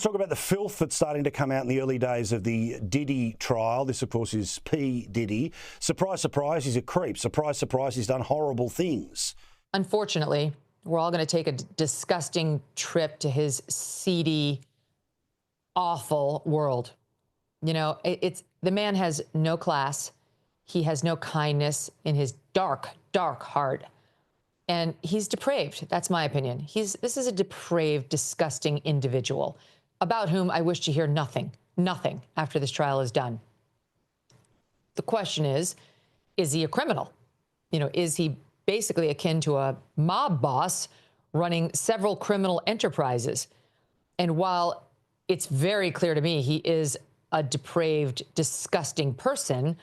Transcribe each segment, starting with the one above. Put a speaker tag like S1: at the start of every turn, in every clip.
S1: Talk about the filth that's starting to come out in the early days of the Diddy trial. This, of course, is P. Diddy. Surprise, surprise, he's a creep. Surprise, surprise, he's done horrible things.
S2: Unfortunately, we're all going to take a disgusting trip to his seedy, awful world. You know, the man has no class. He has no kindness in his dark, dark heart. And he's depraved. That's my opinion. This is a depraved, disgusting individual about whom I wish to hear nothing after this trial is done. The question is he a criminal? You know, is he basically akin to a mob boss running several criminal enterprises? And while it's very clear to me he is a depraved, disgusting person,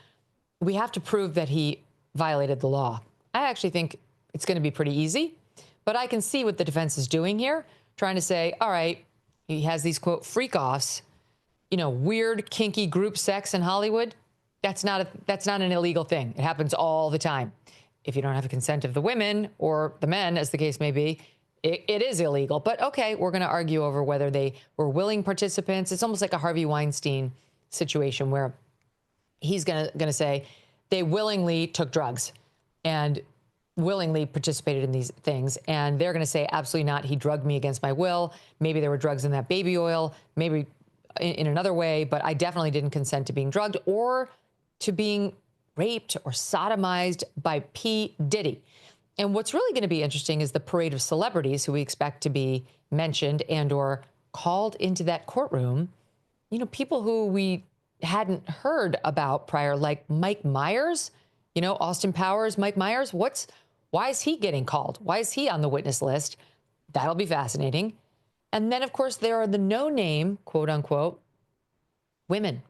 S2: we have to prove that he violated the law. I actually think it's going to be pretty easy, but I can see what the defense is doing here, trying to say, all right, he has these, quote, freak-offs, you know, weird, kinky group sex in Hollywood. That's not an illegal thing. It happens all the time. If you don't have the consent of the women or the men, as the case may be, it is illegal. But okay, we're going to argue over whether they were willing participants. It's almost like a Harvey Weinstein situation where he's going to say they willingly took drugs and willingly participated in these things. And they're going to say, absolutely not. He drugged me against my will. Maybe there were drugs in that baby oil, maybe in another way, but I definitely didn't consent to being drugged or to being raped or sodomized by P. Diddy. And what's really going to be interesting is the parade of celebrities who we expect to be mentioned and or called into that courtroom. You know, people who we hadn't heard about prior, like Mike Myers, you know, Austin Powers, Mike Myers. Why is he getting called? Why is he on the witness list? That'll be fascinating. And then, of course, there are the no-name, quote unquote, women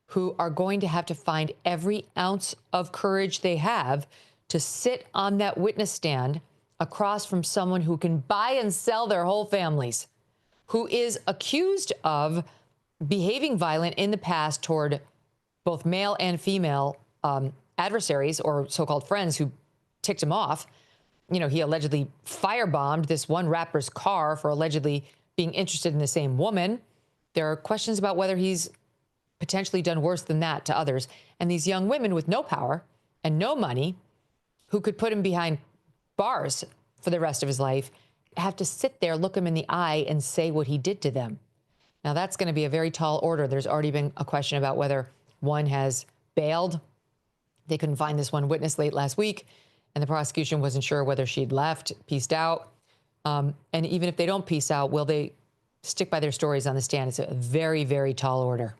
S2: who are going to have to find every ounce of courage they have to sit on that witness stand across from someone who can buy and sell their whole families, who is accused of behaving violent in the past toward both male and female adversaries or so-called friends who ticked him off. You know, he allegedly firebombed this one rapper's car for allegedly being interested in the same woman. There are questions about whether he's potentially done worse than that to others. And these young women with no power and no money who could put him behind bars for the rest of his life have to sit there, look him in the eye and say what he did to them. Now, that's going to be a very tall order. There's already been a question about whether one has bailed. They couldn't find this one witness late last week, and the prosecution wasn't sure whether she'd left, pieced out. And even if they don't piece out, will they stick by their stories on the stand? It's a very, very tall order.